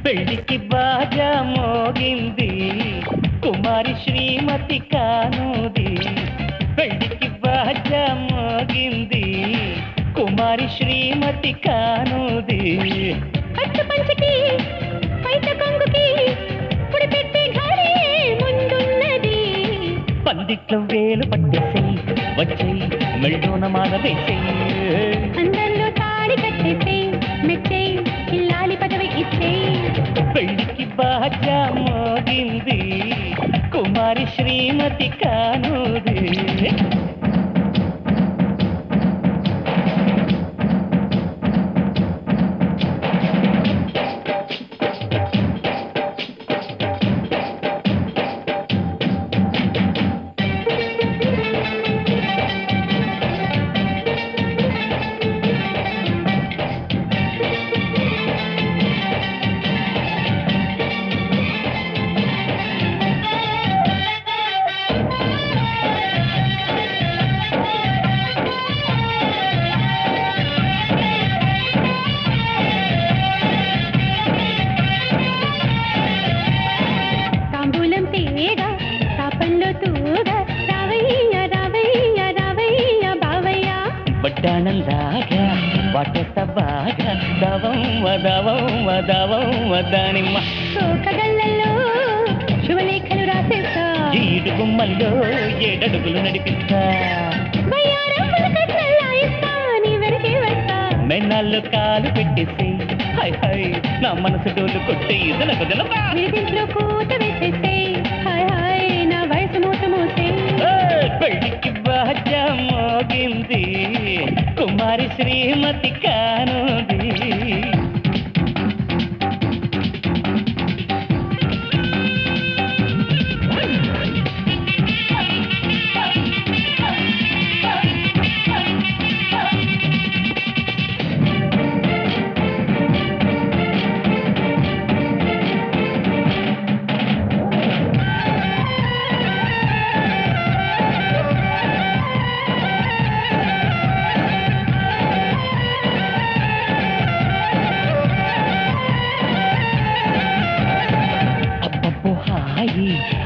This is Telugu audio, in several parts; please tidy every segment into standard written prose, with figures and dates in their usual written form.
పెళ్లికి బాగా మోగింది కుమారి శ్రీమతి కానుది పెళ్లికి బాగా మోగింది కుమారి శ్రీమతి కానుది పట్టు పంచకి పైట కొంగుకి పుడి పెట్టి ఘరే ముందున్నది పందిట్లో వేలు పట్టేసేయి వచ్చేయి మెళ్ళోన మాల వేసేయి అందరిలో తాళి కట్టేసేయి మెచ్చేయి ఇల్లాలి పదవి ఇచ్చేయి పెళ్లికి బాగా మోగింది కుమారి శ్రీమతి కానుది బడ్డానందాగా వాటేస్తా బాగా దానిమ్మ సోకగళ్ళల్లో శుభలేఖలు రాసేస్తా ఈడు గుమ్మల్లో 7 అడుగులు నడిపిస్తా మెన్నాళ్ళు కాలు పెట్టేసి హై హై నా మనసు డోలు కొట్టే ఇంట్లో కూత వేసేసే హాయ్ హాయ్ నా వయసు మూత మూసే పెళ్లికి బాగా మోగింది కుమారి శ్రీమతి కానుది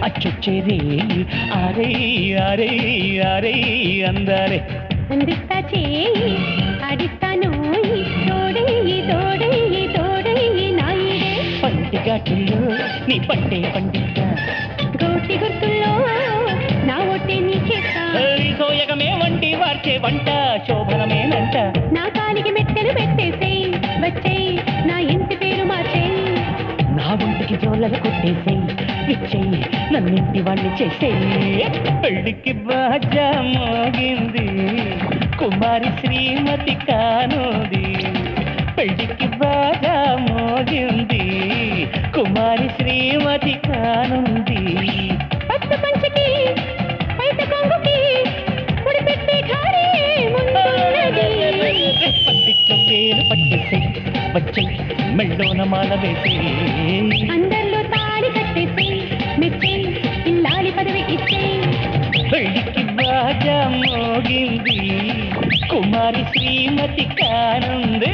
అచ్చొచ్చేరే అరే అరే అరే అందరే అందిస్తా చేయి ఆడిస్తాను తోడేయి తోడేయి తోడేయి నాయిడే పంటి ఘాటుల్లో నీ పట్టే పండిస్తా గోటి గుర్తుల్లో నా ఒట్టే నీకేస్తా సోయగమే వంటి వార్చే వంట శోభనమేనంట నా కాలికి మెట్టెలు పెట్టేసేయి వచ్చేయి నా ఇంటి పేరు మార్చేయి నా ఒంటికి జోళ్ళలు కొట్టేసేయి ఇచ్చేయి నన్నింటి వాణ్ణి చేసేయి పెళ్లికి బాగా మోగింది కుమారి శ్రీమతి కానుది పెళ్లికి బాగా మోగింది కుమారి శ్రీమతి కానుంది పట్టు పంచకి పైట కొంగుకి పుడి పెట్టి ఘరే ముందున్నది పందిట్లో వేలు పట్టేసేయి వచ్చేయి మెళ్ళోన మాల వేసేయి అందరిలో తాళి కట్టేసేయి మెచ్చేయి ఇల్లాలి పదవి ఇచ్చేయి పెళ్లికి బాగా మోగింది కుమారి శ్రీమతి కానుంది